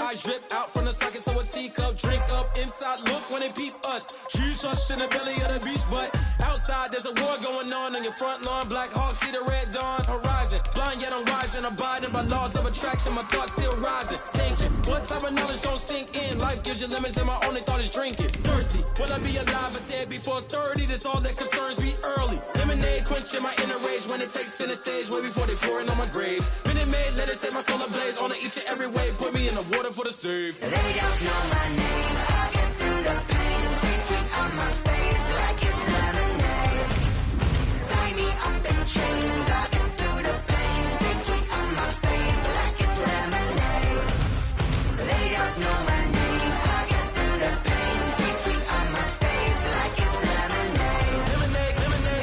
eyes drip out from the socket to a teacup. Drink up inside, look when they peep us. Shoes us in the belly of the beach, but outside there's a war going on your front lawn. Black Hawks see the red dawn horizon. Blind yet I'm rising, abiding by laws of attraction. My thoughts still rising. Thinking, what type of knowledge don't sink in? Life gives you lemons and my only thought is drinking. Thirsty, will I be alive or dead before 30? That's all that concerns me early. Lemonade quenching my inner rage when it takes center stage way before they pour it on my grave. Minute Maid, let it set my soul ablaze. On each and every way, put me in the water for the save. They don't know my name. I get through the pain. Taste sweet on my face like it's lemonade. Tie me up in chains. I get through the pain. Taste sweet on my face like it's lemonade. They don't know my name. I get through the pain. Taste sweet on my face like it's lemonade. Lemonade.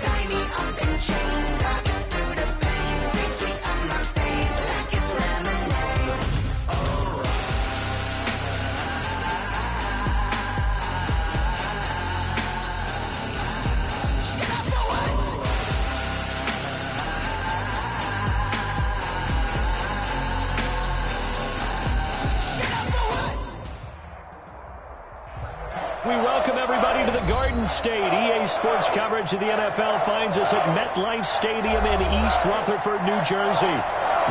Tie me up in chains. I get through the pain. Taste sweet on my face like it's lemonade. We welcome everybody to the Garden State. EA Sports coverage of the NFL finds us at MetLife Stadium in East Rutherford, New Jersey.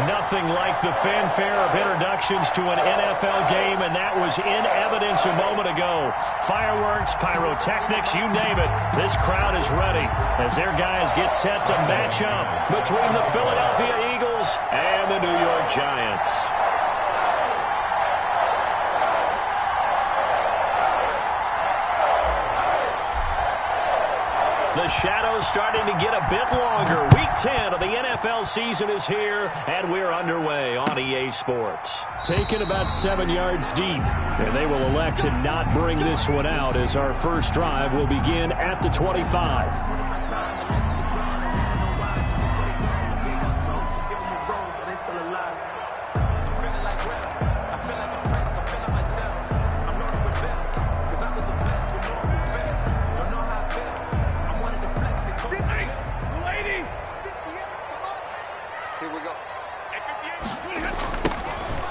Nothing like the fanfare of introductions to an NFL game, and that was in evidence a moment ago. Fireworks, pyrotechnics, you name it. This crowd is ready as their guys get set to match up between the Philadelphia Eagles and the New York Giants. The shadow's starting to get a bit longer. Week 10 of the NFL season is here, and we're underway on EA Sports. Taken about 7 yards deep, and they will elect to not bring this one out as our first drive will begin at the 25.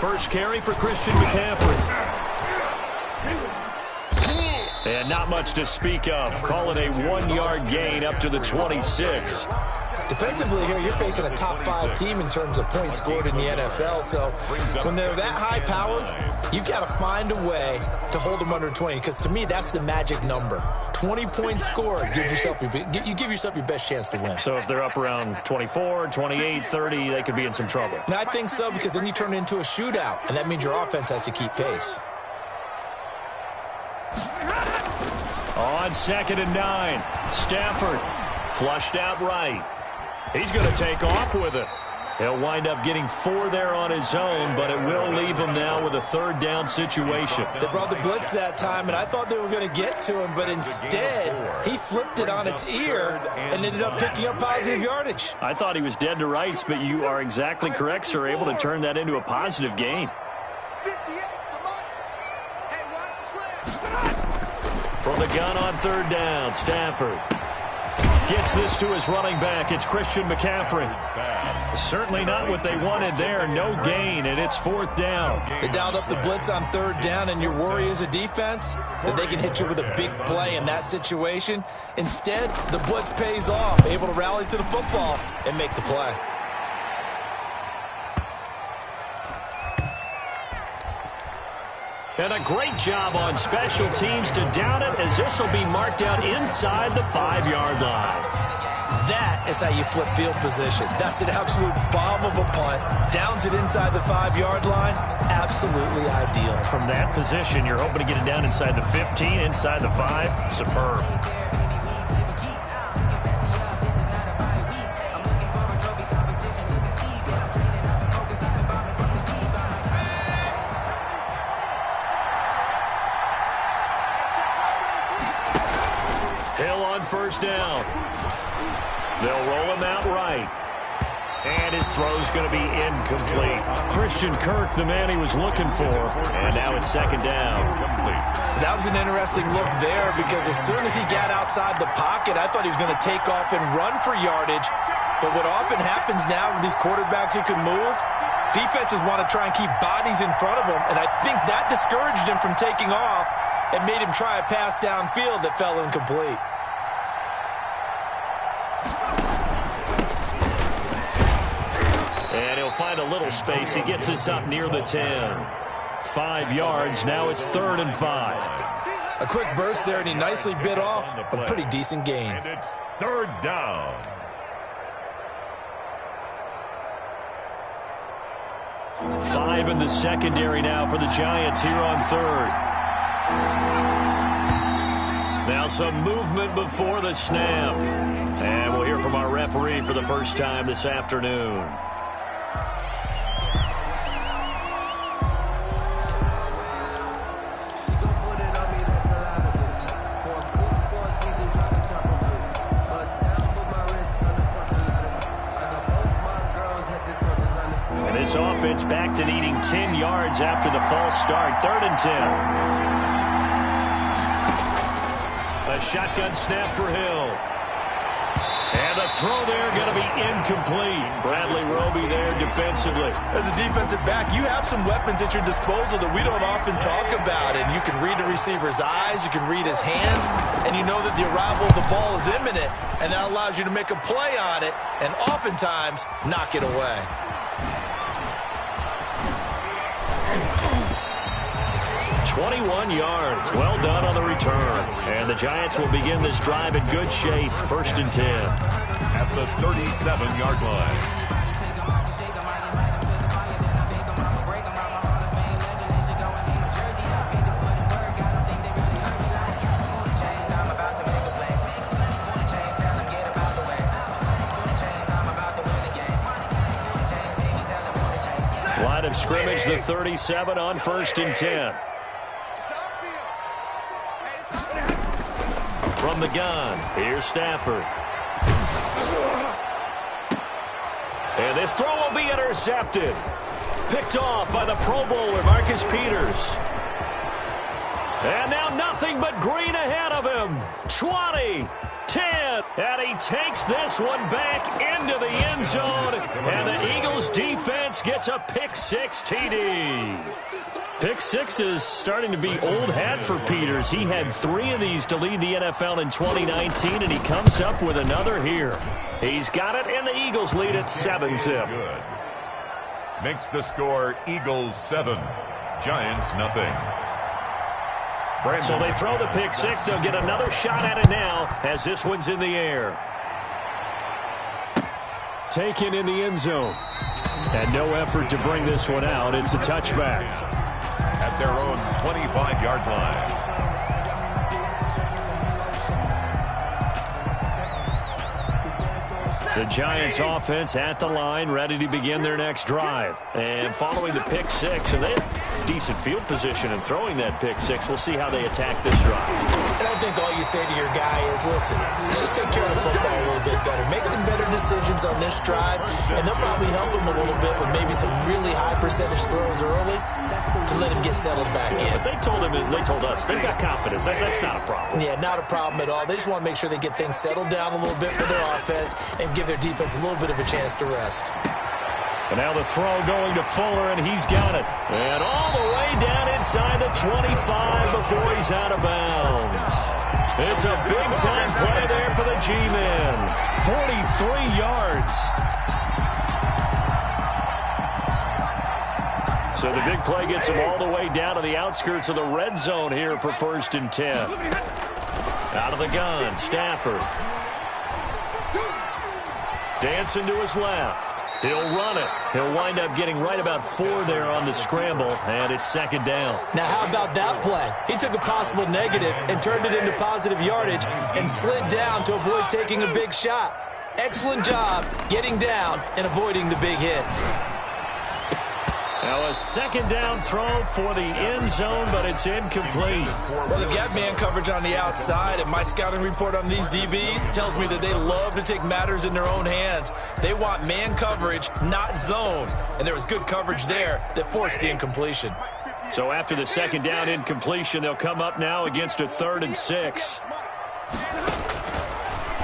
First carry for Christian McCaffrey. And not much to speak of. Call it a 1-yard gain up to the 26. Defensively here, you're facing a top 5 team in terms of points scored in the NFL. So when they're that high powered, you've got to find a way to hold them under 20. Because to me, that's the magic number. 20 points scored, you give yourself your best chance to win. So if they're up around 24, 28, 30, they could be in some trouble. And I think so, because then you turn it into a shootout, and that means your offense has to keep pace. On 2nd and 9, Stafford flushed out right. He's going to take off with it. He'll wind up getting 4 there on his own, but it will leave him now with a 3rd down situation. They brought the blitz that time, and I thought they were going to get to him, but instead he flipped it on its ear and ended up picking up positive yardage. I thought he was dead to rights, but you are exactly correct, sir, able to turn that into a positive gain. From the gun on 3rd down, Stafford gets this to his running back. It's Christian McCaffrey. Certainly not what they wanted there. No gain, and it's 4th down. They dialed up the blitz on 3rd down, and your worry as a defense that they can hit you with a big play in that situation. Instead, the blitz pays off, able to rally to the football and make the play. And a great job on special teams to down it, as this will be marked out inside the 5-yard line. That is how you flip field position. That's an absolute bomb of a punt. Downs it inside the 5-yard line. Absolutely ideal. From that position, you're hoping to get it down inside the 15, inside the 5. Superb. Hill on 1st down. They'll roll him out right. And his throw's going to be incomplete. Christian Kirk, the man he was looking for. And now it's 2nd down. That was an interesting look there, because as soon as he got outside the pocket, I thought he was going to take off and run for yardage. But what often happens now with these quarterbacks who can move, Defenses want to try and keep bodies in front of him, and I think that discouraged him from taking off and made him try a pass downfield that fell incomplete. And he'll find a little space. He gets us up near the 10. 5 yards. Now it's 3rd and 5. A quick burst there, and he nicely bit off a pretty decent gain. And it's 3rd down. Five in the secondary now for the Giants here on 3rd. Now some movement before the snap. And we'll hear from our referee for the first time this afternoon. This offense back to needing 10 yards after the false start. 3rd and 10. A shotgun snap for Hill. And the throw there going to be incomplete. Bradley Roby there defensively. As a defensive back, you have some weapons at your disposal that we don't often talk about. And you can read the receiver's eyes, you can read his hands, and you know that the arrival of the ball is imminent. And that allows you to make a play on it and oftentimes knock it away. 21 yards. Well done on the return. And the Giants will begin this drive in good shape. 1st and 10. At the 37-yard line. Line of scrimmage, the 37 on 1st and 10. From the gun, here's Stafford. And this throw will be intercepted. Picked off by the Pro Bowler, Marcus Peters. And now nothing but green ahead of him. 20, 10, and he takes this one back into the end zone. And the Eagles defense gets a pick-6 TD. Pick 6 is starting to be old hat for Peters. He had 3 of these to lead the NFL in 2019, and he comes up with another here. He's got it, and the Eagles lead at 7-zip. Good. Makes the score Eagles 7, Giants nothing. So they throw the pick 6. They'll get another shot at it now as this one's in the air. Taken in the end zone. And no effort to bring this one out. It's a touchback. At their own 25-yard line. The Giants offense at the line, ready to begin their next drive. And following the pick 6, and they have decent field position in throwing that pick 6. We'll see how they attack this drive. And I think all you say to your guy is, listen, let's just take care of the football a little bit better. Make some better decisions on this drive, and they'll probably help him a little bit with maybe some really high percentage throws early to let him get settled back in. But they told us, they've got confidence. That's not a problem. Yeah, not a problem at all. They just want to make sure they get things settled down a little bit for their offense and give their defense a little bit of a chance to rest. And now the throw going to Fuller, and he's got it. And all the way down inside the 25 before he's out of bounds. It's a big-time play there for the G-men. 43 yards. So the big play gets him all the way down to the outskirts of the red zone here for 1st and 10. Out of the gun, Stafford. Dancing to his left. He'll run it. He'll wind up getting right about 4 there on the scramble, and it's 2nd down. Now, how about that play? He took a possible negative and turned it into positive yardage and slid down to avoid taking a big shot. Excellent job getting down and avoiding the big hit. Now a 2nd down throw for the end zone, but it's incomplete. Well, they've got man coverage on the outside, and my scouting report on these DBs tells me that they love to take matters in their own hands. They want man coverage, not zone. And there was good coverage there that forced the incompletion. So after the 2nd down incompletion, they'll come up now against a 3rd and 6.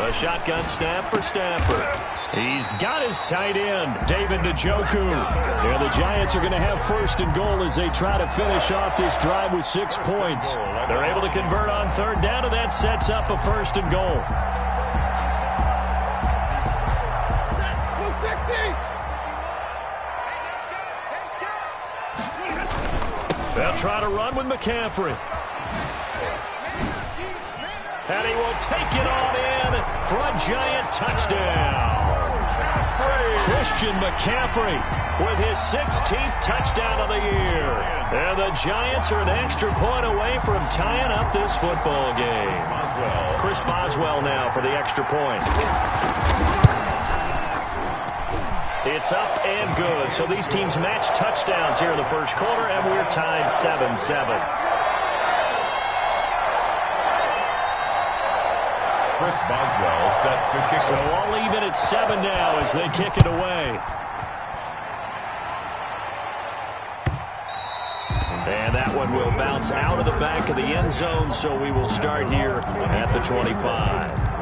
A shotgun snap for Stafford. He's got his tight end, David Njoku. And the Giants are going to have first and goal as they try to finish off this drive with 6 points. They're able to convert on third down, and that sets up a first and goal. They'll try to run with McCaffrey. And he will take it on in for a Giant touchdown. Christian McCaffrey with his 16th touchdown of the year. And the Giants are an extra point away from tying up this football game. Chris Boswell now for the extra point. It's up and good. So these teams match touchdowns here in the first quarter, and we're tied 7-7. Chris Boswell set to kick. So all even at 7 now as they kick it away. And that one will bounce out of the back of the end zone, so we will start here at the 25.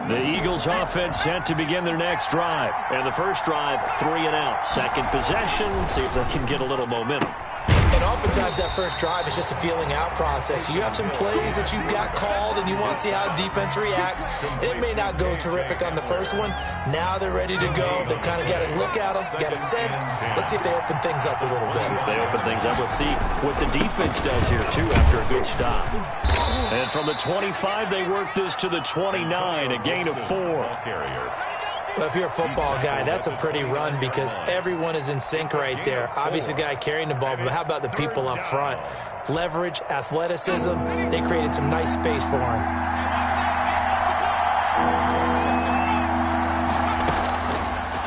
The Eagles offense set to begin their next drive. And the first drive, 3 and out. Second possession, see if they can get a little momentum. And oftentimes that first drive is just a feeling out process. You have some plays that you've got called and you want to see how defense reacts. It may not go terrific on the first one. Now they're ready to go. They've kind of got to look at them, got a sense. Let's see if they open things up a little bit. See if they open things up. Let's see what the defense does here, too, after a good stop. And from the 25, they work this to the 29, a gain of 4. Well, if you're a football guy, that's a pretty run because everyone is in sync right there. Obviously, the guy carrying the ball, but how about the people up front? Leverage, athleticism, they created some nice space for him.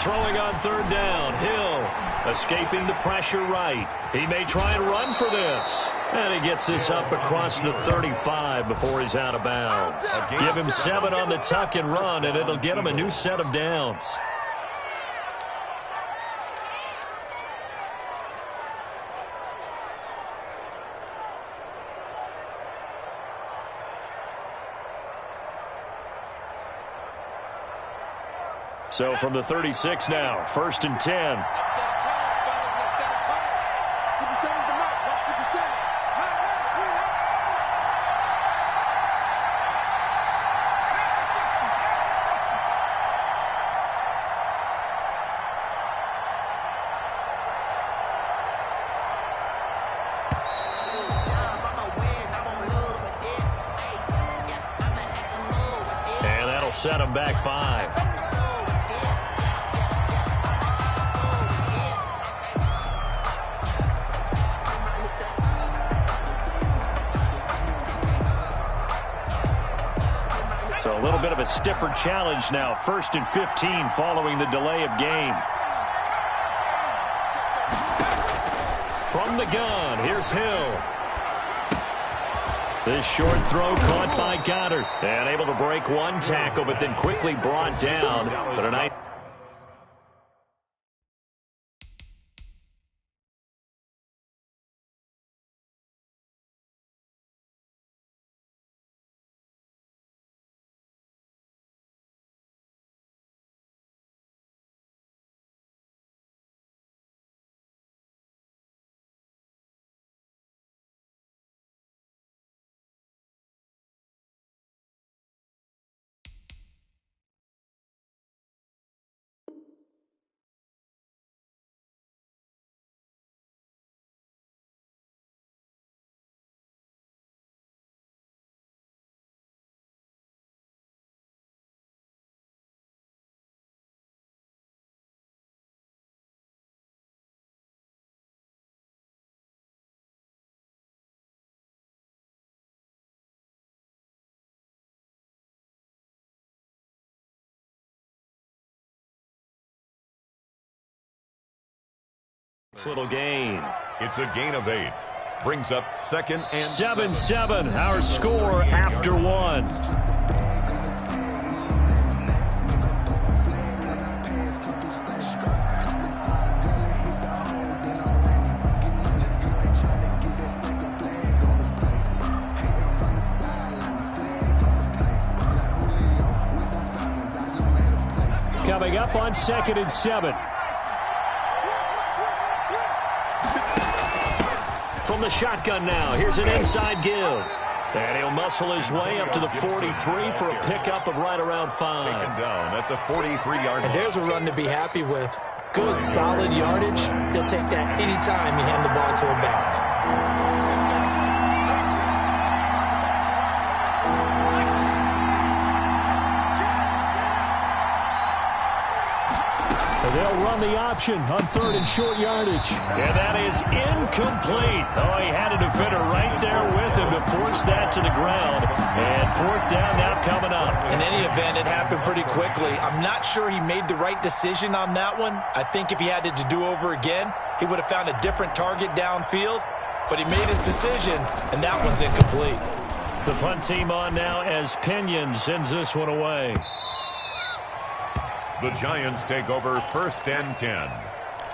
Throwing on third down, Hill escaping the pressure right. He may try and run for this. And he gets this up across the 35 before he's out of bounds. Give him 7 on the tuck and run, and it'll get him a new set of downs. So from the 36 now, 1st and 10. Set him back 5. So a little bit of a stiffer challenge now. 1st and 15 following the delay of game. From the gun, here's Hill. This short throw caught by Goddard. And able to break one tackle, but then quickly brought down. But a nice... Little gain. It's a gain of 8. Brings up 2nd and 7-7. Our score after 1. bring up on 2nd and 7. From the shotgun now, here's an inside give. And he'll muscle his way up to the 43 for a pickup of right around 5. Taken down at the 43-yard line. And there's a run to be happy with. Good, solid yardage. He'll take that anytime you hand the ball to him back. They'll run the option on 3rd and short yardage. And that is incomplete. Oh, he had a defender right there with him to force that to the ground. And 4th down now coming up. In any event, it happened pretty quickly. I'm not sure he made the right decision on that one. I think if he had it to do over again, he would have found a different target downfield. But he made his decision, and that one's incomplete. The punt team on now as Pinion sends this one away. The Giants take over 1st and 10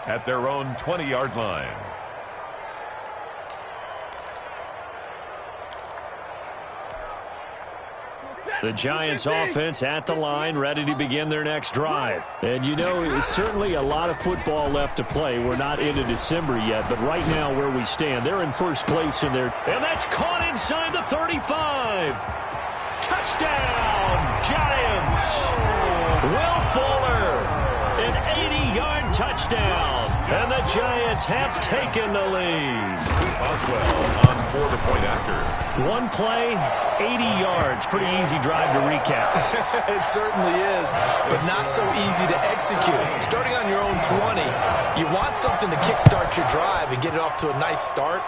at their own 20-yard line. The Giants offense at the line, ready to begin their next drive. And you know, there's certainly a lot of football left to play. We're not into December yet, but right now where we stand, they're in first place in there. And that's caught inside the 35. Touchdown, Giants. Will Fuller, an 80-yard touchdown. And the Giants have taken the lead. Boswell on 4 to point after. One play, 80 yards. Pretty easy drive to recap. It certainly is, but not so easy to execute. Starting on your own 20, you want something to kickstart your drive and get it off to a nice start.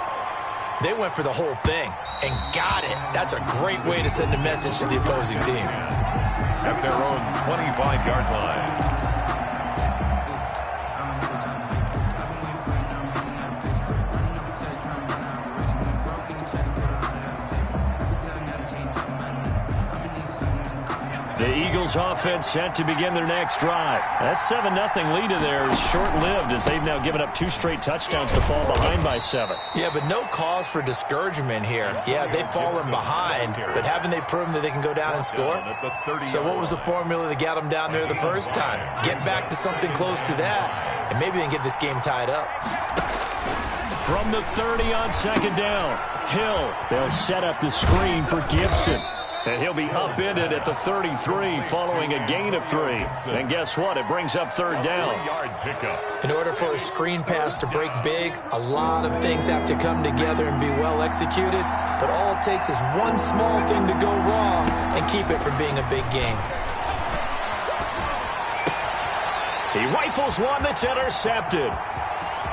They went for the whole thing and got it. That's a great way to send a message to the opposing team. At their own 25-yard line. The Eagles offense set to begin their next drive. That 7-0 lead of theirs is short-lived as they've now given up 2 straight touchdowns to fall behind by 7. Yeah, but no cause for discouragement here. Yeah, they've fallen behind, but haven't they proven that they can go down and score? So what was the formula that got them down there the first time? Get back to something close to that, and maybe they can get this game tied up. From the 30 on 2nd down, Hill, they'll set up the screen for Gibson. And he'll be upended at the 33 following a gain of 3. And guess what? It brings up 3rd down. In order for a screen pass to break big, a lot of things have to come together and be well executed. But all it takes is one small thing to go wrong and keep it from being a big game. He rifles one that's intercepted.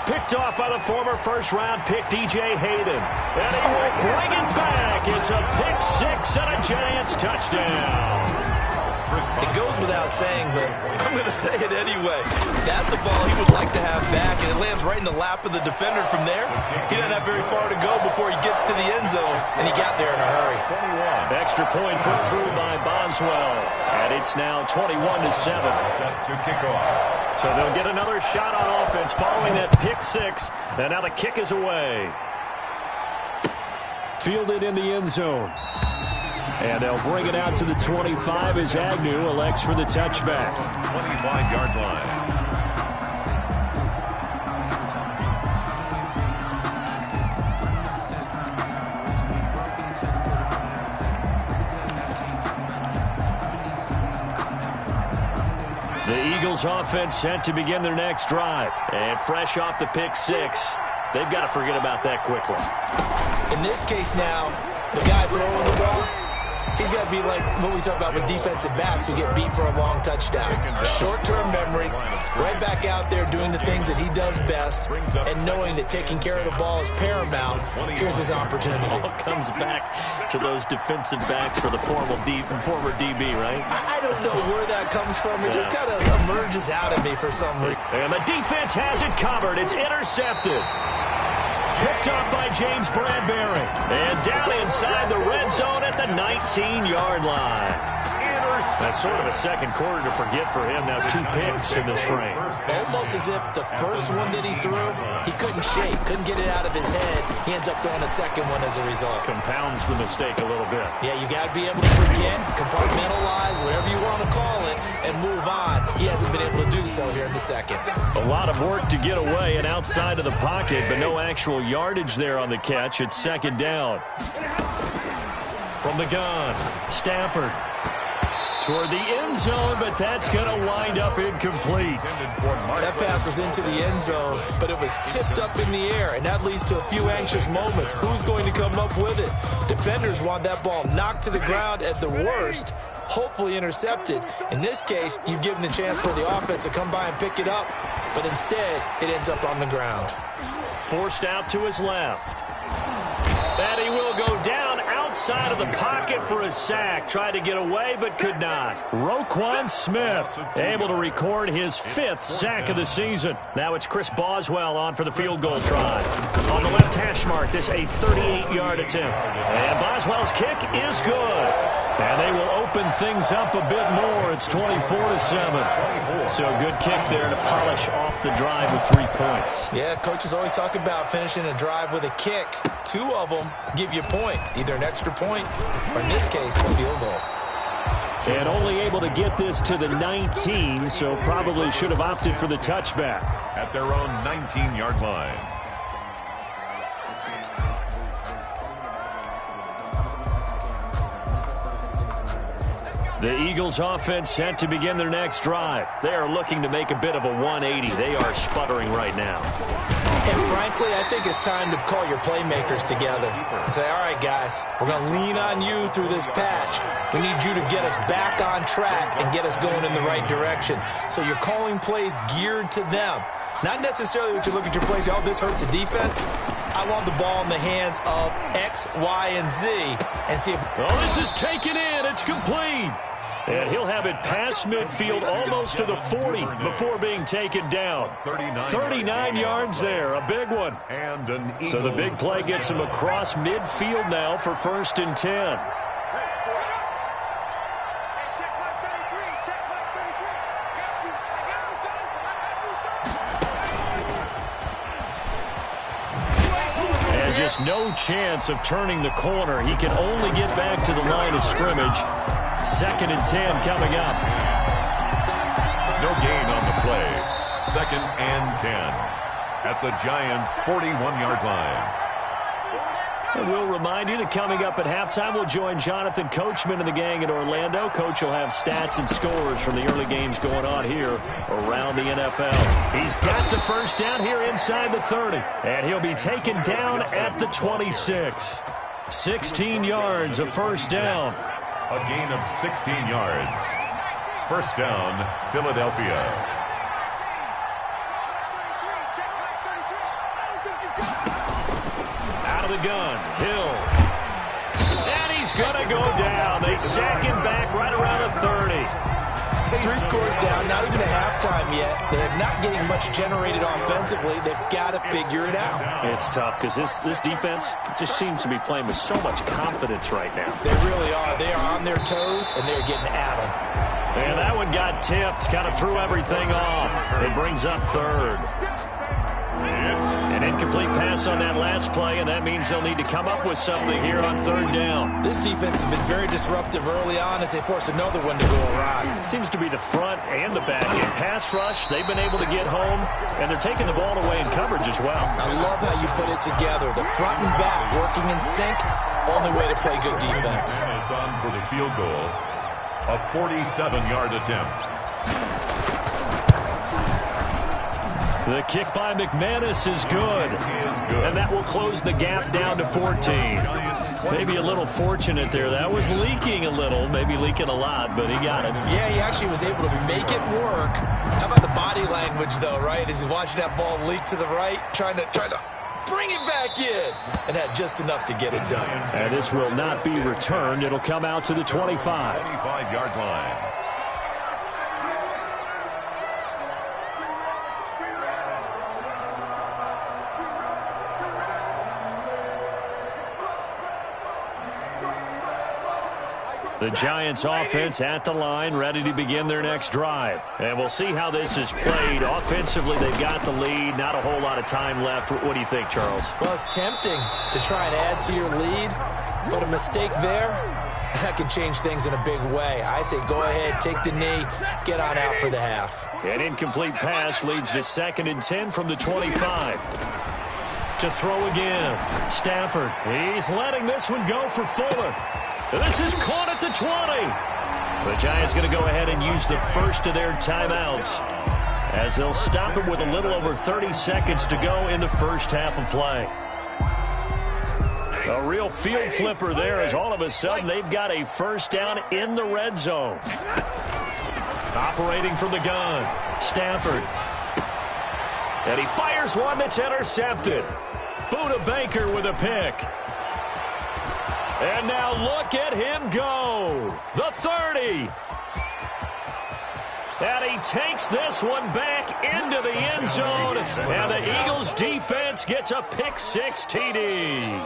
Picked off by the former first-round pick, DJ Hayden. And he will bring it back. It's a pick 6 and a Giants touchdown. It goes without saying, but I'm going to say it anyway. That's a ball he would like to have back, and it lands right in the lap of the defender from there. He doesn't have very far to go before he gets to the end zone, and he got there in a hurry. Extra point put through by Boswell. And it's now 21-7. Set to kick off. So they'll get another shot on offense following that pick 6. And now the kick is away. Fielded in the end zone. And they'll bring it out to the 25 as Agnew elects for the touchback. 25-yard line. The Eagles offense set to begin their next drive. And fresh off the pick 6, they've got to forget about that quickly. In this case now, the guy throwing the ball, he's got to be like what we talk about with defensive backs who get beat for a long touchdown. Short-term memory, right back out there doing the things that he does best, and knowing that taking care of the ball is paramount. Here's his opportunity. All comes back to those defensive backs for the former DB, right? I don't know where that comes from. It just kind of emerges out of me for some reason. And the defense has it covered. It's intercepted. Picked up by James Bradbury. And down inside the red zone at the 19-yard line. That's sort of a second quarter to forget for him. Now 2 picks in this frame. Almost as if the first one that he threw, he couldn't shake, couldn't get it out of his head. He ends up throwing a second one as a result. Compounds the mistake a little bit. Yeah, you got to be able to forget, compartmentalize, whatever you want to call it, and move on. He hasn't been able to do so here in the second. A lot of work to get away and outside of the pocket, but no actual yardage there on the catch. It's second down. From the gun, Stafford toward the end zone, but that's going to wind up incomplete. That pass was into the end zone, but it was tipped up in the air, and that leads to a few anxious moments. Who's going to come up with it? Defenders want that ball knocked to the ground at the worst, hopefully intercepted. In this case, you've given the chance for the offense to come by and pick it up, but instead, it ends up on the ground. Forced out to his left. And he will go down outside of the pocket for a sack. Tried to get away, but could not. Roquan Smith able to record his 5th sack of the season. Now it's Chris Boswell on for the field goal try. On the left hash mark, this a 38-yard attempt. And Boswell's kick is good. And they will open things up a bit more. It's 24-7. So a good kick there to polish off the drive with 3 points. Yeah, coaches always talk about finishing a drive with a kick. 2 of them give you points, either an extra point or, in this case, a field goal. And only able to get this to the 19, so probably should have opted for the touchback. At their own 19-yard line. The Eagles offense set to begin their next drive. They are looking to make a bit of a 180. They are sputtering right now. And frankly, I think it's time to call your playmakers together and say, all right, guys, we're going to lean on you through this patch. We need you to get us back on track and get us going in the right direction. So you're calling plays geared to them. Not necessarily what you look at your plays, oh, this hurts the defense. I want the ball in the hands of X, Y, and Z and see if... Oh, this is taken in. It's complete. And he'll have it past midfield almost to the 40 before being taken down. 39 yards there, a big one. So the big play gets him across midfield now for 1st and 10. And just no chance of turning the corner. He can only get back to the line of scrimmage. 2nd and 10 coming up. No gain on the play. 2nd and 10 at the Giants' 41-yard line. And we'll remind you that coming up at halftime, we'll join Jonathan Coachman and the gang in Orlando. Coach will have stats and scores from the early games going on here around the NFL. He's got the first down here inside the 30, and he'll be taken down at the 26. 16 yards of first down. A gain of 16 yards. First down, Philadelphia. Out of the gun, Hill. And he's going to go down. They sack him back right around the 30. 3 scores down, not even a halftime yet. They're not getting much generated offensively. They've got to figure it out. It's tough because this defense just seems to be playing with so much confidence right now. They really are. They are on their toes, and they're getting at them. And that one got tipped, kind of threw everything off. It brings up 3rd. An incomplete pass on that last play, and that means they'll need to come up with something here on 3rd down. This defense has been very disruptive early on as they force another one to go awry. It seems to be the front and the back. In pass rush, they've been able to get home, and they're taking the ball away in coverage as well. I love how you put it together. The front and back working in sync, only way to play good defense. Is on for the field goal. A 47-yard attempt. The kick by McManus is good. And that will close the gap down to 14. Maybe a little fortunate there. That was leaking a little, maybe leaking a lot, but he got it. Yeah, he actually was able to make it work. How about the body language, though, right? As he's watching that ball leak to the right, trying to bring it back in, and had just enough to get it done. And this will not be returned. It'll come out to the 25. 25-yard line. The Giants offense at the line, ready to begin their next drive. And we'll see how this is played. Offensively, they've got the lead. Not a whole lot of time left. What do you think, Charles? Well, it's tempting to try and add to your lead, but a mistake there, that can change things in a big way. I say go ahead, take the knee, get on out for the half. An incomplete pass leads to 2nd and 10 from the 25. To throw again. Stafford, he's letting this one go for Fuller. This is caught at the 20. The Giants going to go ahead and use the first of their timeouts as they'll stop it with a little over 30 seconds to go in the first half of play. A real field flipper there as all of a sudden they've got a first down in the red zone. Operating from the gun, Stafford. And he fires one that's intercepted. Buda Baker with a pick. And now look at him go. The 30. And he takes this one back into the end zone. And the Eagles defense gets a pick-6 TD.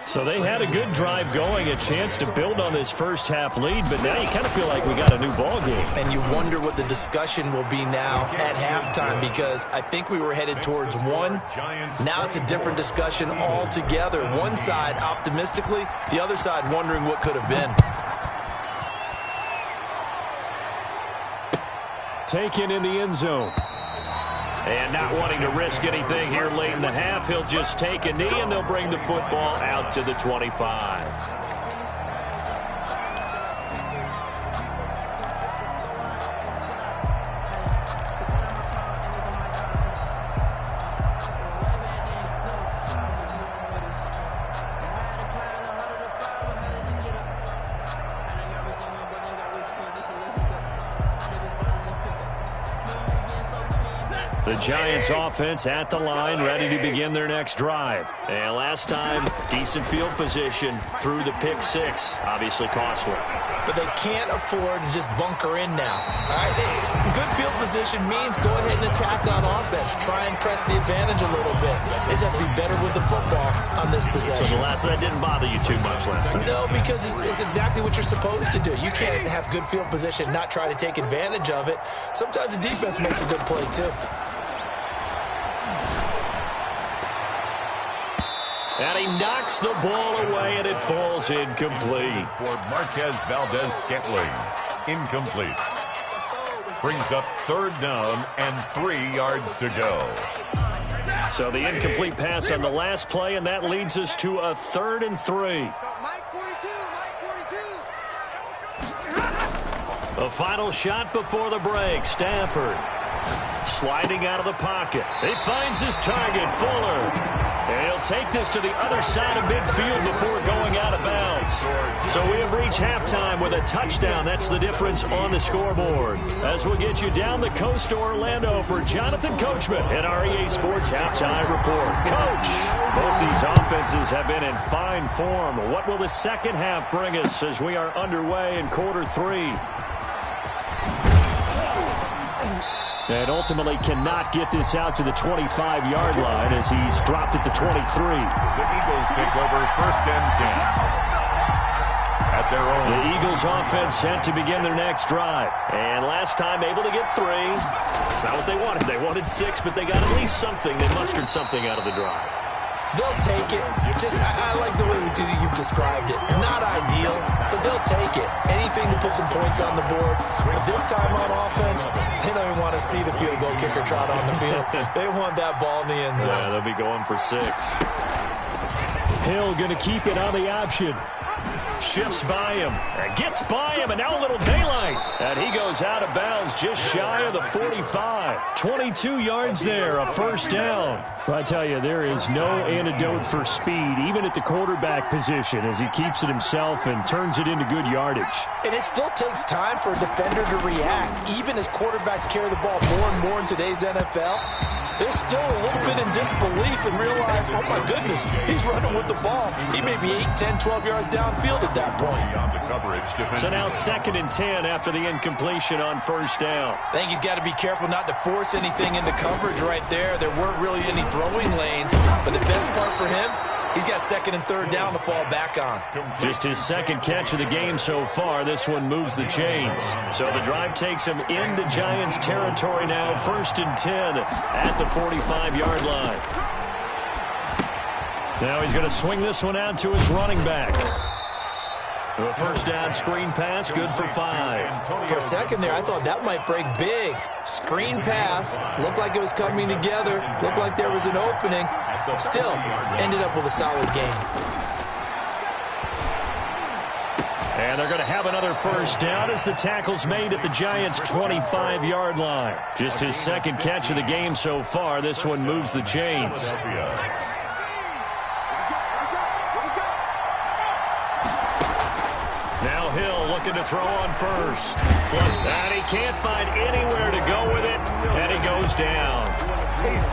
So they had a good drive going, a chance to build on this first half lead, but now you kind of feel like we got a new ball game. And you wonder what the discussion will be now at halftime, because I think we were headed towards one. Now it's a different discussion altogether. One side optimistically, the other side wondering what could have been. Taken in the end zone. And not wanting to risk anything here late in the half, he'll just take a knee, and they'll bring the football out to the 25. The Giants offense at the line, ready to begin their next drive. And last time, decent field position through the pick-6. Obviously costly. But they can't afford to just bunker in now. All right? Good field position means go ahead and attack on offense. Try and press the advantage a little bit. They just have to be better with the football on this possession. So the last one didn't bother you too much last time? No, because it's exactly what you're supposed to do. You can't have good field position, not try to take advantage of it. Sometimes the defense makes a good play, too. And he knocks the ball away, and it falls incomplete. For Marquez Valdez-Scantling, incomplete. Brings up 3rd down and 3 yards to go. So the incomplete pass on the last play, and that leads us to a 3rd and 3. The final shot before the break. Stafford sliding out of the pocket. He finds his target, Fuller. And he'll take this to the other side of midfield before going out of bounds. So we have reached halftime with a touchdown. That's the difference on the scoreboard. As we'll get you down the coast to Orlando for Jonathan Coachman at our EA Sports Halftime Report. Coach, both these offenses have been in fine form. What will the second half bring us as we are underway in quarter 3? And ultimately cannot get this out to the 25-yard line as he's dropped at the 23. The Eagles take over 1st and 10. At their own. The Eagles offense sent to begin their next drive. And last time able to get 3. It's not what they wanted. They wanted 6, but they got at least something. They mustered something out of the drive. They'll take it. I like the way you've described it. Not ideal, but they'll take it. Anything to put some points on the board. But this time on offense, they don't even want to see the field goal kicker trot on the field. They want that ball in the end zone. Yeah, they'll be going for 6. Hill going to keep it on the option. Shifts by him. Gets by him, and now a little daylight. And he goes out of bounds just shy of the 45. 22 yards there, a first down. I tell you, there is no antidote for speed, even at the quarterback position, as he keeps it himself and turns it into good yardage. And it still takes time for a defender to react. Even as quarterbacks carry the ball more and more in today's NFL, they're still a little bit in disbelief and realize, oh my goodness, he's running with the ball. He may be 8, 10, 12 yards downfield at that point. So now 2nd and 10 after the incompletion on first down. I think he's got to be careful not to force anything into coverage right there. There weren't really any throwing lanes, but the best part for him, He's got second and third down to fall back on. Just his second catch of the game so far. This one moves the chains. So the drive takes him into Giants territory now. 1st and 10 at the 45-yard line. Now he's going to swing this one out to his running back. A first down screen pass, good for 5. For a second there, I thought that might break big. Screen pass, looked like it was coming together, looked like there was an opening. Still, ended up with a solid game. And they're going to have another first down as the tackle's made at the Giants' 25-yard line. Just his second catch of the game so far. This one moves the chains. Looking to throw on first. And he can't find anywhere to go with it, and he goes down.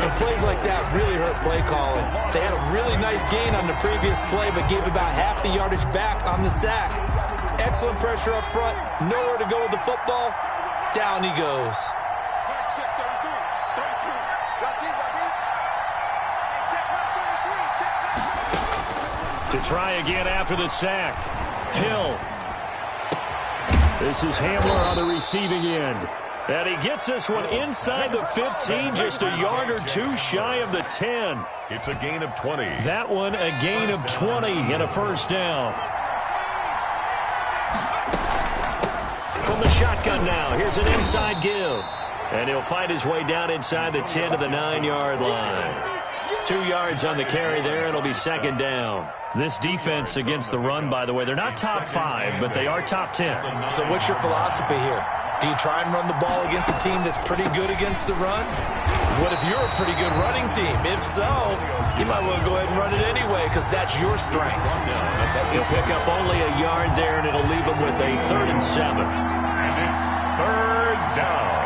And plays like that really hurt play calling. They had a really nice gain on the previous play, but gave about half the yardage back on the sack. Excellent pressure up front. Nowhere to go with the football. Down he goes. To try again after the sack. Hill. This is Hamler on the receiving end. And he gets this one inside the 15, just a yard or two shy of the 10. It's a gain of 20. That one a gain of 20 and a first down. From the shotgun now, here's an inside give. And he'll find his way down inside the 10 to the 9-yard line. 2 yards on the carry there, and it'll be second down. This defense against the run, by the way, they're not top 5, but they are top 10. So what's your philosophy here? Do you try and run the ball against a team that's pretty good against the run? What if you're a pretty good running team? If so, you might well go ahead and run it anyway because that's your strength. He'll pick up only a yard there, and it'll leave him with a 3rd and 7. And it's 3rd down.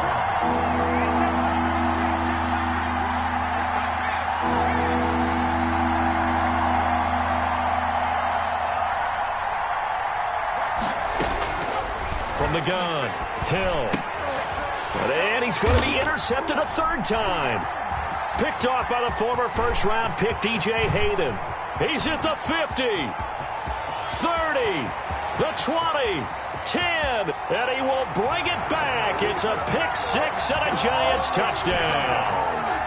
From the gun, Hill. And he's going to be intercepted a 3rd time. Picked off by the former first-round pick, DJ Hayden. He's at the 50, 30, the 20, 10, and he will bring it back. It's a pick 6 and a Giants touchdown.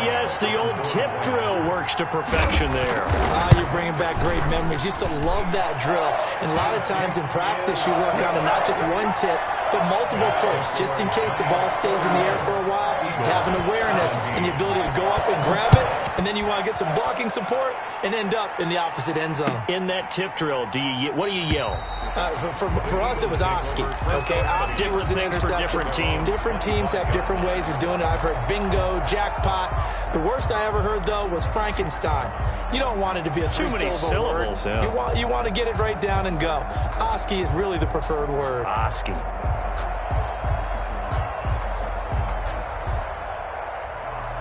Yes, the old tip drill works to perfection there. You're bringing back great memories. Used to love that drill. And a lot of times in practice, you work on not just one tip, but multiple tips, just in case the ball stays in the air for a while. To have an awareness and the ability to go up and grab it, and then you want to get some blocking support and end up in the opposite end zone. In that tip drill, what do you yell? For us, it was Oski. Okay, Oski was an interception. For different teams. Different teams have different ways of doing it. I've heard bingo, jackpot. The worst I ever heard, though, was Frankenstein. You don't want it to be a three-syllable word. Yeah. You want to get it right down and go. Oski is really the preferred word. Oski.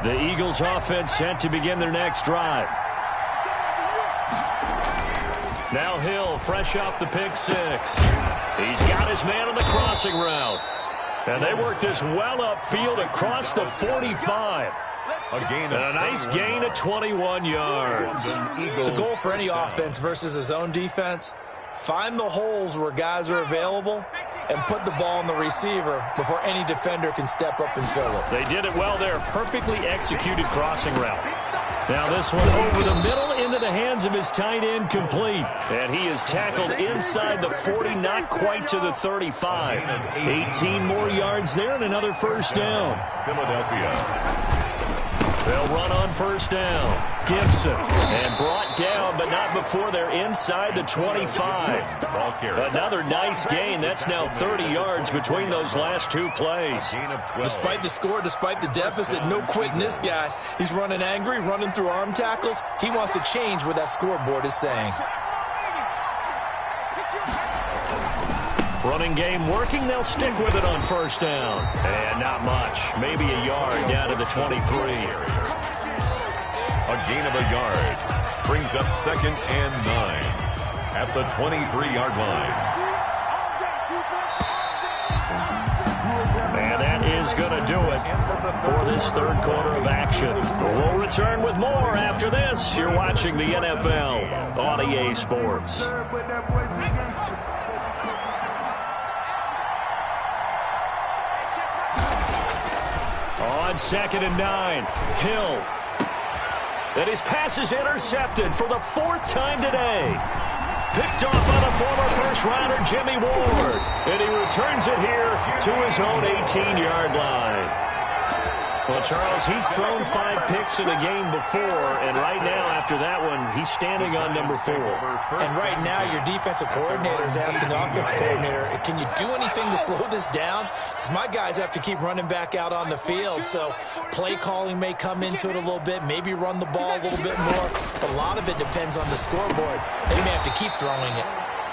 The Eagles offense set to begin their next drive. Now Hill, fresh off the pick 6. He's got his man on the crossing route. And they work this well upfield across the 45. And a nice gain of 21 yards. The goal for any offense versus his own defense, find the holes where guys are available and put the ball on the receiver before any defender can step up and fill it. They did it well there. Perfectly executed crossing route. Now this one over the middle into the hands of his tight end, complete. And he is tackled inside the 40, not quite to the 35. 18 more yards there and another first down. Philadelphia. They'll run on first down. Gibson. And brought down, but not before they're inside the 25. Another nice gain. That's now 30 yards between those last 2 plays. Despite the score, despite the deficit, no quitting this guy. He's running angry, running through arm tackles. He wants to change what that scoreboard is saying. Running game working. They'll stick with it on first down. And not much. Maybe a yard down to the 23. A gain of a yard brings up 2nd and 9 at the 23-yard line. And that is is going to do it for this third quarter of action. We'll return with more after this. You're watching the NFL on EA Sports. On 2nd and 9, Hill. And his pass is intercepted for the 4th time today. Picked off by the former first-rounder Jimmy Ward. And he returns it here to his own 18-yard line. Well, Charles, he's thrown 5 picks in a game before, and right now, after that one, he's standing on number 4. And right now, your defensive coordinator is asking the offensive coordinator, can you do anything to slow this down? Because my guys have to keep running back out on the field, so play calling may come into it a little bit, maybe run the ball a little bit more, but a lot of it depends on the scoreboard. They may have to keep throwing it.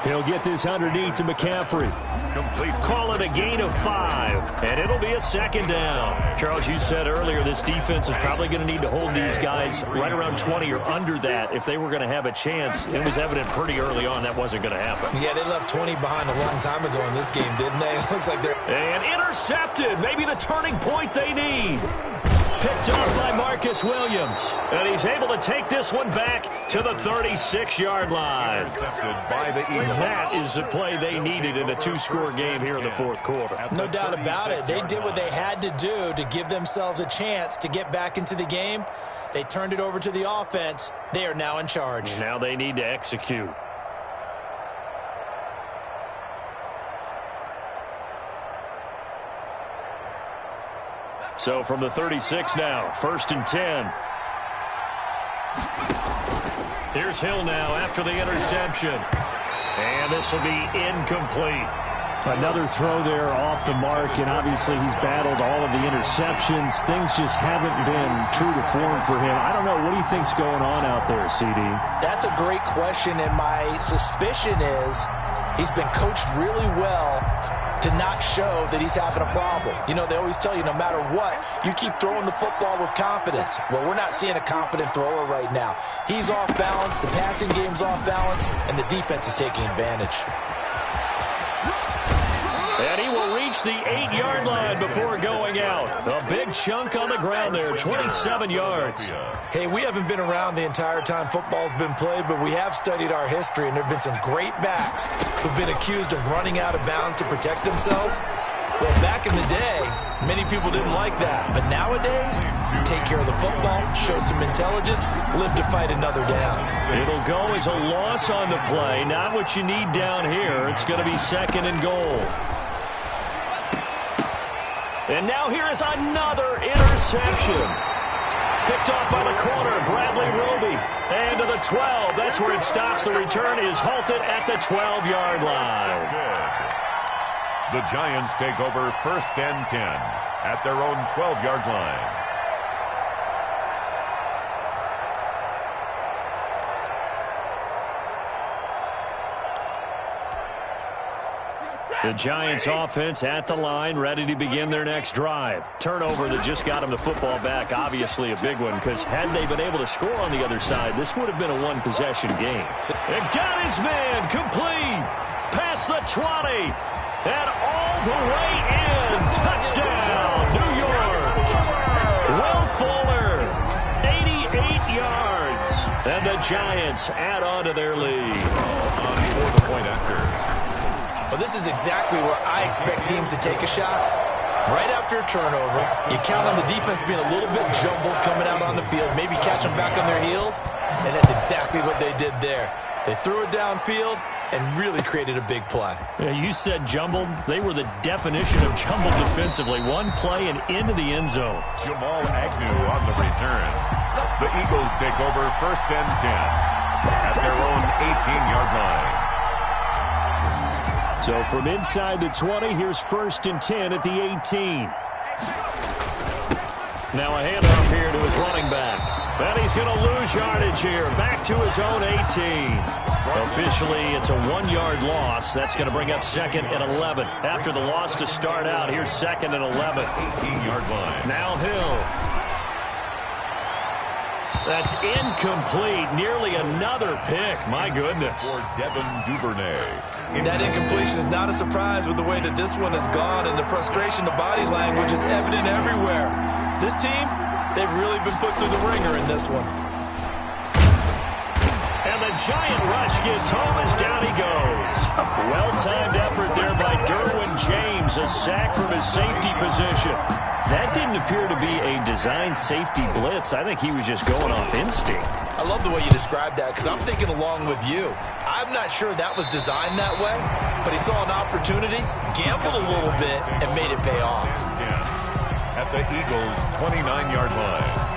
He'll get this underneath to McCaffrey. Complete. Call it a gain of 5, and it'll be a 2nd down. Charles, you said earlier this defense is probably going to need to hold these guys right around 20 or under that if they were going to have a chance. It was evident pretty early on that wasn't going to happen. Yeah, they left 20 behind a long time ago in this game, didn't they? It looks like they're... And intercepted. Maybe the turning point they need. Picked off by Marcus Williams. And he's able to take this one back to the 36-yard line. Intercepted by the Eagles. That is the play they needed in a 2-score game here in the 4th quarter. No doubt about it. They did what they had to do to give themselves a chance to get back into the game. They turned it over to the offense. They are now in charge. Now they need to execute. So from the 36 now, 1st and 10. Here's Hill now after the interception. And this will be incomplete. Another throw there off the mark, and obviously he's battled all of the interceptions. Things just haven't been true to form for him. I don't know. What do you think's going on out there, CD? That's a great question, and my suspicion is he's been coached really well to not show that he's having a problem. You know, they always tell you no matter what, you keep throwing the football with confidence. Well, we're not seeing a confident thrower right now. He's off balance, the passing game's off balance, and the defense is taking advantage. And he will reach the 8-yard line before going out. A big chunk on the ground there, 27 yards. Hey, we haven't been around the entire time football's been played, but we have studied our history, and there have been some great backs who've been accused of running out of bounds to protect themselves. Well, back in the day, many people didn't like that. But nowadays, take care of the football, show some intelligence, live to fight another down. It'll go as a loss on the play, not what you need down here. It's going to be 2nd and goal. And now here is another interception. Picked off by the corner, Bradley Roby. And to the 12. That's where it stops. The return is halted at the 12-yard line. The Giants take over 1st and 10 at their own 12-yard line. The Giants offense at the line, ready to begin their next drive. Turnover that just got them the football back, obviously a big one, because had they been able to score on the other side, this would have been a one-possession game. And got his man complete. Past the 20. And all the way in. Touchdown, New York. Will Fuller, 88 yards. And the Giants add on to their lead. On for the point after. Well, this is exactly where I expect teams to take a shot. Right after a turnover, you count on the defense being a little bit jumbled coming out on the field, maybe catch them back on their heels, and that's exactly what they did there. They threw it downfield and really created a big play. Yeah, you said jumbled. They were the definition of jumbled defensively. One play and into the end zone. Jamal Agnew on the return. The Eagles take over 1st and 10 at their own 18-yard line. So from inside the 20, here's 1st and 10 at the 18. Now a handoff here to his running back. And he's going to lose yardage here. Back to his own 18. Officially, it's a 1-yard loss. That's going to bring up 2nd and 11. After the loss to start out, here's 2nd and 11. 18-yard line. Now Hill. That's incomplete. Nearly another pick. My goodness. For Devin Duvernay. That incompletion is not a surprise with the way that this one has gone, and the frustration, the body language is evident everywhere. This team, they've really been put through the ringer in this one. And the giant rush gets home as down he goes. Well-timed effort there by Derwin James, a sack from his safety position. That didn't appear to be a designed safety blitz. I think he was just going off instinct. I love the way you described that because I'm thinking along with you. I'm not sure that was designed that way, but he saw an opportunity, gambled a little bit, and made it pay off. At the Eagles' 29-yard line.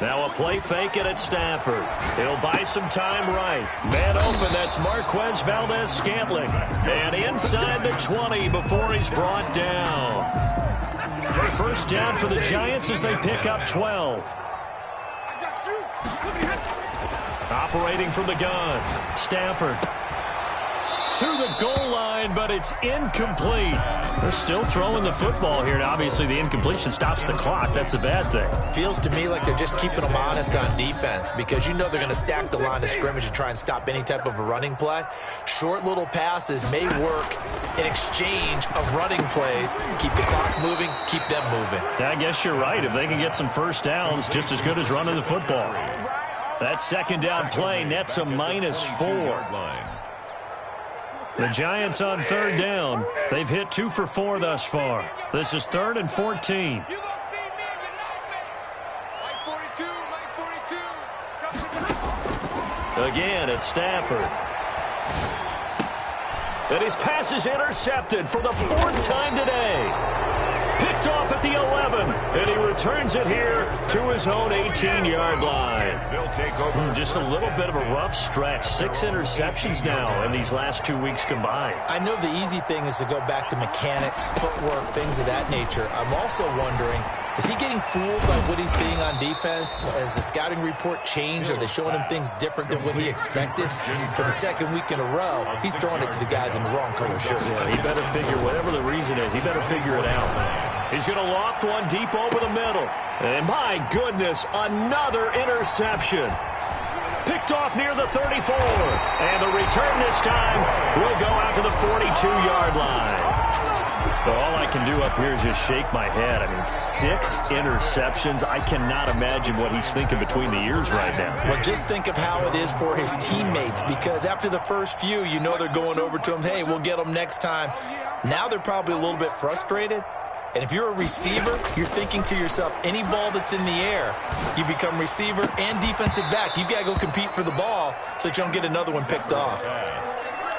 Now a play fake it at Stafford. He'll buy some time right. Man open, that's Marquez Valdez-Scantling. And inside the 20 before he's brought down. First down for the Giants as they pick up 12. Operating from the gun. Stafford to the goal line, but it's incomplete. They're still throwing the football here, and obviously the incompletion stops the clock. That's the bad thing. Feels to me like they're just keeping them honest on defense because you know they're going to stack the line of scrimmage and try and stop any type of a running play. Short little passes may work in exchange of running plays. Keep the clock moving, keep them moving. I guess you're right. If they can get some first downs, just as good as running the football. That second down play nets a -4. The Giants on third down. They've hit 2 for 4 thus far. This is 3rd and 14. Again, it's Stafford. And his pass is intercepted for the 4th time today. Picked off at the 11, and he returns it here to his own 18-yard line. Just a little bit of a rough stretch. 6 interceptions now in these last 2 weeks combined. I know the easy thing is to go back to mechanics, footwork, things of that nature. I'm also wondering, is he getting fooled by what he's seeing on defense? Has the scouting report changed? Are they showing him things different than what he expected? For the 2nd week in a row, he's throwing it to the guys in the wrong color shirts. Yeah, he better figure, whatever the reason is, he better figure it out. He's going to loft one deep over the middle. And my goodness, another interception. Picked off near the 34. And the return this time will go out to the 42-yard line. So all I can do up here is just shake my head. I mean, 6 interceptions. I cannot imagine what he's thinking between the ears right now. Well, just think of how it is for his teammates, because after the first few, you know they're going over to him, hey, we'll get them next time. Now they're probably a little bit frustrated. And if you're a receiver, you're thinking to yourself, any ball that's in the air, you become receiver and defensive back. You got to go compete for the ball so that you don't get another one picked off.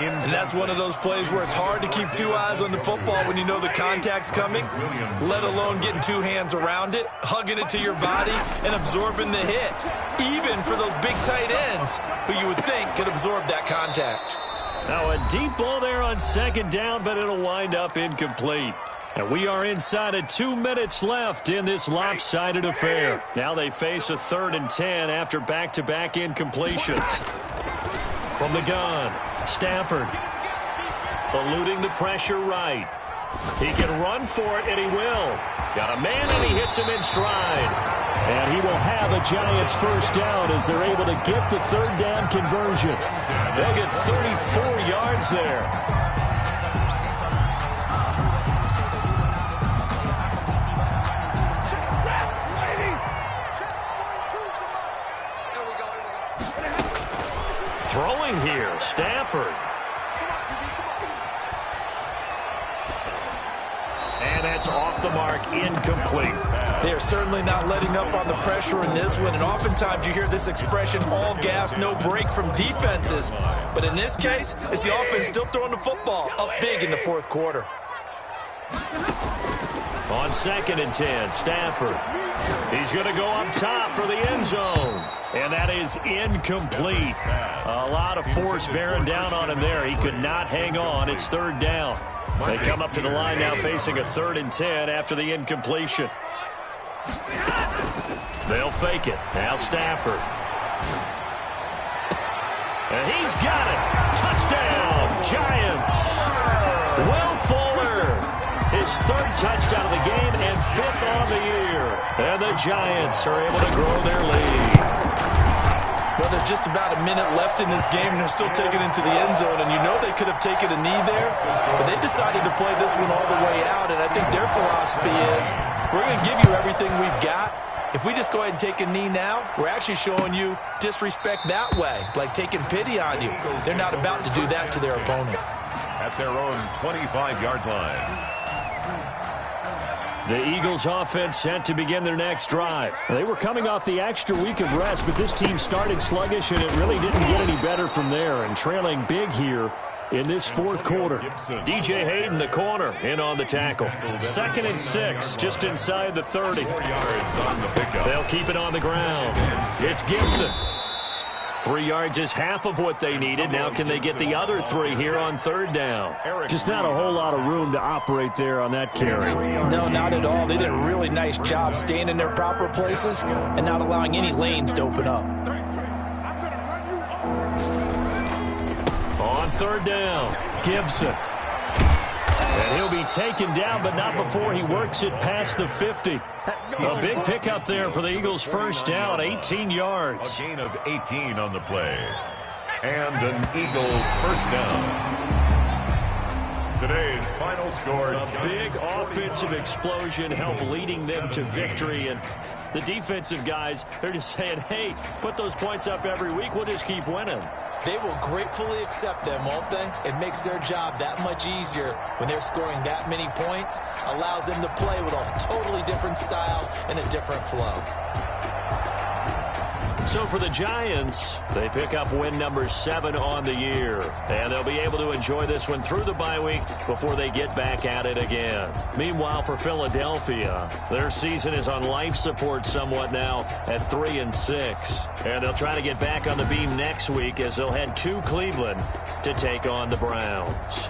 And that's one of those plays where it's hard to keep 2 eyes on the football when you know the contact's coming, let alone getting 2 hands around it, hugging it to your body, and absorbing the hit, even for those big tight ends who you would think could absorb that contact. Now a deep ball there on 2nd down, but it'll wind up incomplete. And we are inside of 2 minutes left in this lopsided affair. Now they face a 3rd and 10 after back-to-back incompletions. From the gun, Stafford eluding the pressure right. He can run for it, and he will. Got a man, and he hits him in stride. And he will have a Giants first down as they're able to get the 3rd down conversion. They'll get 34 yards there. Throwing here, Stafford. And that's off the mark, incomplete. They're certainly not letting up on the pressure in this one, and oftentimes you hear this expression, all gas, no break from defenses. But in this case, it's the offense still throwing the football up big in the 4th quarter. On 2nd and 10, Stafford. He's going to go up top for the end zone. And that is incomplete. A lot of force bearing down on him there. He could not hang on. It's 3rd down. They come up to the line now facing a 3rd and 10 after the incompletion. They'll fake it. Now Stafford. And he's got it. Touchdown, Giants. Will Fuller, his third touchdown of the game and fifth on the year. And the Giants are able to grow their lead. Well, there's just about a minute left in this game, and they're still taking it into the end zone. And you know they could have taken a knee there, but they decided to play this one all the way out. And I think their philosophy is, we're going to give you everything we've got. If we just go ahead and take a knee now, we're actually showing you disrespect that way, like taking pity on you. They're not about to do that to their opponent. At their own 25-yard line. The Eagles offense set to begin their next drive. They were coming off the extra week of rest, but this team started sluggish, and it really didn't get any better from there, and trailing big here in this fourth quarter. DJ Hayden, the corner, in on the tackle. 2nd and 6, just inside the 30. They'll keep it on the ground. It's Gibson. 3 yards is half of what they needed. Now can they get the other 3 here on 3rd down? Just not a whole lot of room to operate there on that carry. No, not at all. They did a really nice job staying in their proper places and not allowing any lanes to open up. On 3rd down, Gibson. And he'll be taken down, but not before he works it past the 50. A big pickup there for the Eagles' first down, 18 yards. A gain of 18 on the play. And an Eagle first down. Today's final score. A big offensive explosion helped leading them to victory. And the defensive guys, they're just saying, hey, put those points up every week. We'll just keep winning. They will gratefully accept them, won't they? It makes their job that much easier when they're scoring that many points. Allows them to play with a totally different style and a different flow. So for the Giants, they pick up win number 7 on the year. And they'll be able to enjoy this one through the bye week before they get back at it again. Meanwhile, for Philadelphia, their season is on life support somewhat now at 3-6. And they'll try to get back on the beam next week as they'll head to Cleveland to take on the Browns.